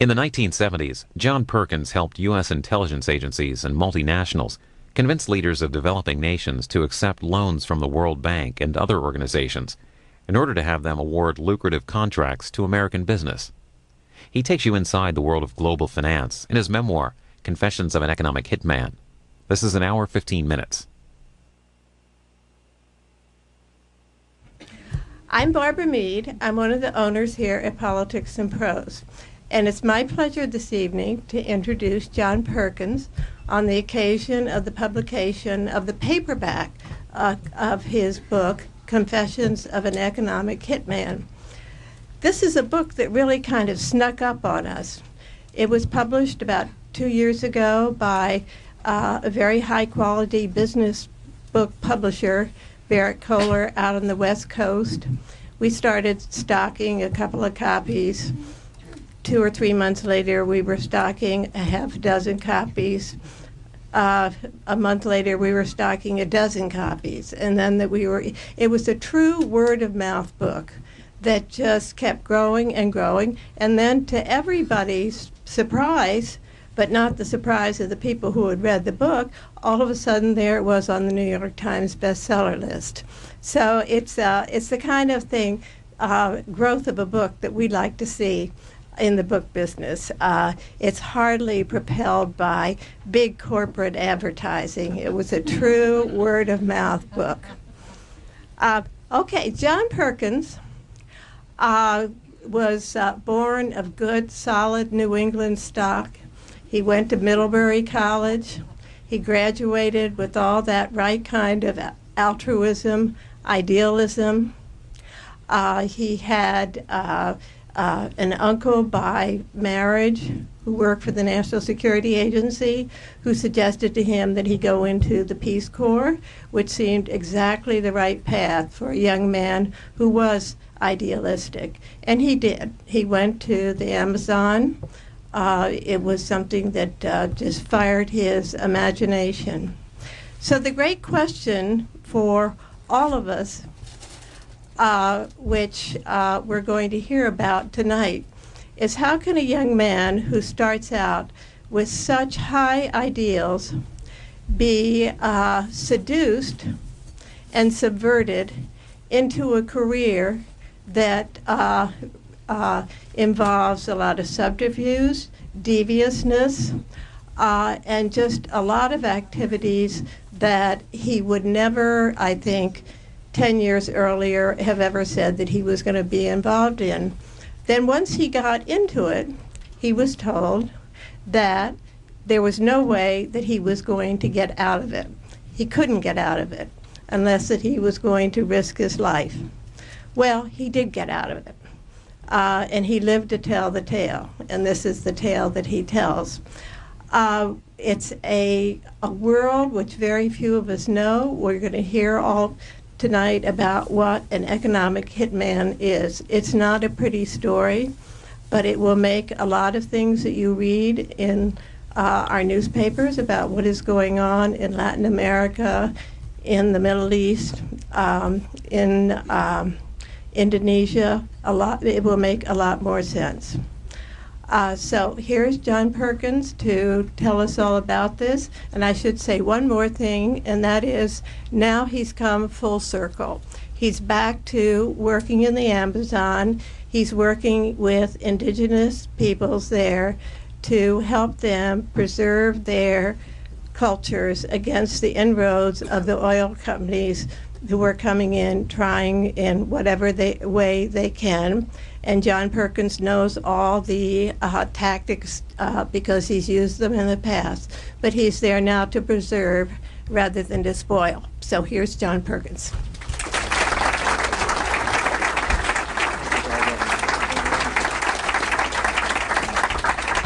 In the 1970s, John Perkins helped U.S. intelligence agencies and multinationals convince leaders of developing nations to accept loans from the World Bank and other organizations in order to have them award lucrative contracts to American business. He takes you inside the world of global finance in his memoir, Confessions of an Economic Hitman. This is an hour, 15 minutes. I'm Barbara Mead. I'm one of the owners here at Politics and Prose. And it's my pleasure this evening to introduce John Perkins on the occasion of the publication of the paperback of his book, Confessions of an Economic Hitman. This is a book that really kind of snuck up on us. It was published about 2 years ago by a very high-quality business book publisher, Barrett Kohler, out on the West Coast. We started stocking a couple of copies. 2 or 3 months later, we were stocking a half dozen copies. A month later, we were stocking a dozen copies. And then it was a true word-of-mouth book that just kept growing and growing. And then to everybody's surprise, but not the surprise of the people who had read the book, all of a sudden there it was on the New York Times bestseller list. So it's the kind of thing, growth of a book that we'd like to see in the book business. It's hardly propelled by big corporate advertising. It was a true word-of-mouth book. Okay, John Perkins was born of good, solid New England stock. He went to Middlebury College. He graduated with all that right kind of altruism, idealism. He had an uncle by marriage who worked for the National Security Agency, who suggested to him that he go into the Peace Corps, which seemed exactly the right path for a young man who was idealistic. And he did. He went to the Amazon. It was something that just fired his imagination. So the great question for all of us, which we're going to hear about tonight, is how can a young man who starts out with such high ideals be seduced and subverted into a career that involves a lot of subterfuge, deviousness, and just a lot of activities that he would never, I think, 10 years earlier have ever said that he was going to be involved in. Then once he got into it, he was told that there was no way that he was going to get out of it. He couldn't get out of it unless that he was going to risk his life. Well, he did get out of it. And he lived to tell the tale, and this is the tale that he tells. It's a world which very few of us know. We're going to hear all tonight about what an economic hitman is. It's not a pretty story, but it will make a lot of things that you read in our newspapers about what is going on in Latin America, in the Middle East, in Indonesia. It will make a lot more sense. So here's John Perkins to tell us all about this. And I should say one more thing, and that is now he's come full circle. He's back to working in the Amazon. He's working with indigenous peoples there to help them preserve their cultures against the inroads of the oil companies who are coming in, trying in whatever way they can. And John Perkins knows all the tactics because he's used them in the past. But he's there now to preserve rather than to spoil. So here's John Perkins.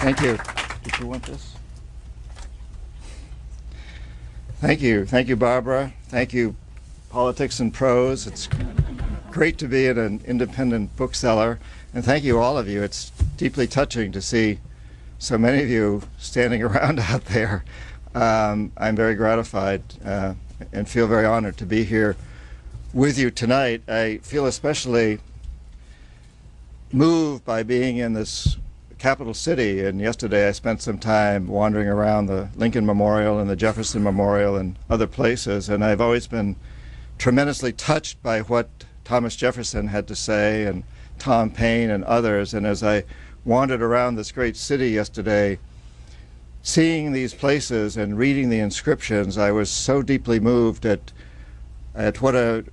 Thank you. Did you want this? Thank you. Thank you, Barbara. Thank you, Politics and Prose. It's great to be at an independent bookseller, and thank you, all of you. It's deeply touching to see so many of you standing around out there. I'm very gratified and feel very honored to be here with you tonight. I feel especially moved by being in this capital city, and yesterday I spent some time wandering around the Lincoln Memorial and the Jefferson Memorial and other places, and I've always been tremendously touched by what Thomas Jefferson had to say, and Tom Paine and others. And as I wandered around this great city yesterday, seeing these places and reading the inscriptions, I was so deeply moved at what an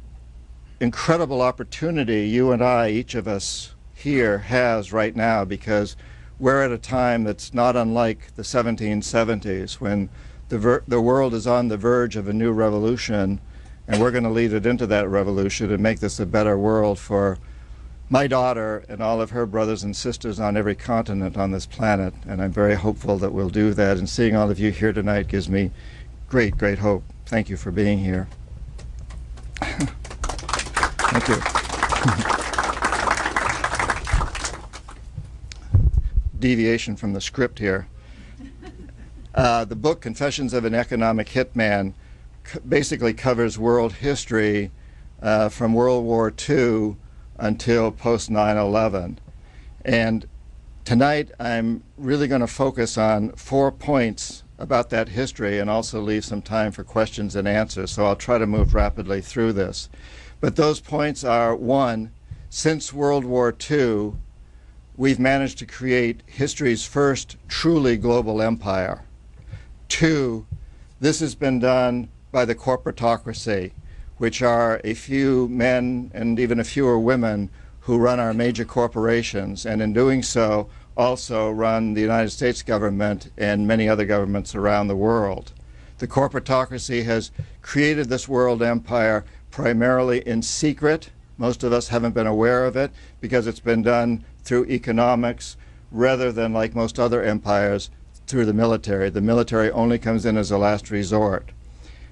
incredible opportunity you and I, each of us here, has right now, because we're at a time that's not unlike the 1770s, when the world is on the verge of a new revolution, and we're going to lead it into that revolution and make this a better world for my daughter and all of her brothers and sisters on every continent on this planet. And I'm very hopeful that we'll do that. And seeing all of you here tonight gives me great, great hope. Thank you for being here. Thank you. Deviation from the script here. The book, Confessions of an Economic Hitman, basically covers world history from World War II until post 9/11. And tonight I'm really going to focus on 4 points about that history and also leave some time for questions and answers. So I'll try to move rapidly through this. But those points are: 1, since World War II, we've managed to create history's first truly global empire. 2, this has been done by the corporatocracy, which are a few men and even a fewer women who run our major corporations, and in doing so also run the United States government and many other governments around the world. The corporatocracy has created this world empire primarily in secret. Most of us haven't been aware of it because it's been done through economics rather than, like most other empires, through the military. The military only comes in as a last resort.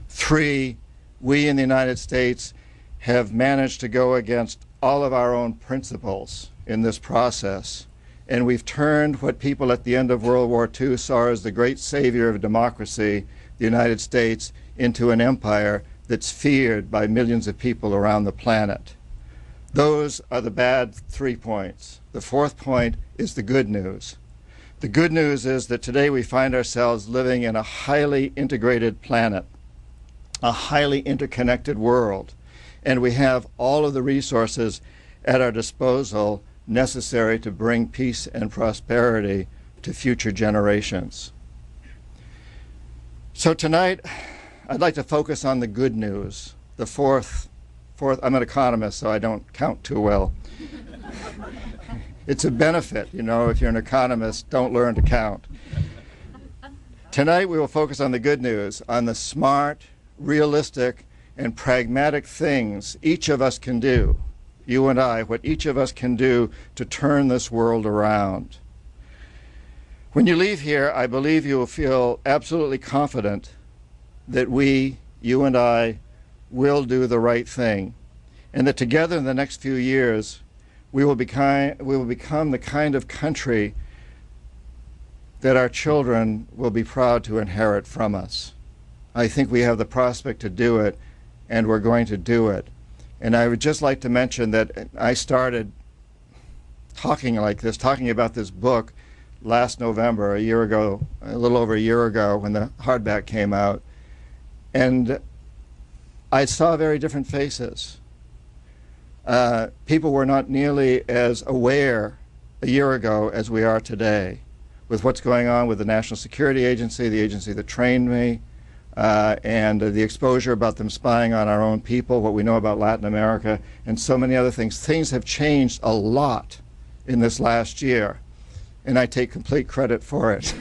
3, we in the United States have managed to go against all of our own principles in this process, and we've turned what people at the end of World War II saw as the great savior of democracy, the United States, into an empire that's feared by millions of people around the planet. Those are the bad 3 points. The 4th point is the good news. The good news is that today we find ourselves living in a highly integrated planet, a highly interconnected world, and we have all of the resources at our disposal necessary to bring peace and prosperity to future generations. So tonight, I'd like to focus on the good news. The fourth, I'm an economist, so I don't count too well. It's a benefit, you know, if you're an economist, don't learn to count. Tonight we will focus on the good news, on the smart, realistic, and pragmatic things each of us can do, you and I, what each of us can do to turn this world around. When you leave here, I believe you will feel absolutely confident that we, you and I, will do the right thing, and that together in the next few years, we will become the kind of country that our children will be proud to inherit from us. I think we have the prospect to do it, and we're going to do it. And I would just like to mention that I started talking about this book last November, a year ago, a little over a year ago, when the hardback came out. And I saw very different faces. People were not nearly as aware a year ago as we are today with what's going on with the National Security Agency, the agency that trained me, and the exposure about them spying on our own people, what we know about Latin America, and so many other things. Things have changed a lot in this last year, and I take complete credit for it.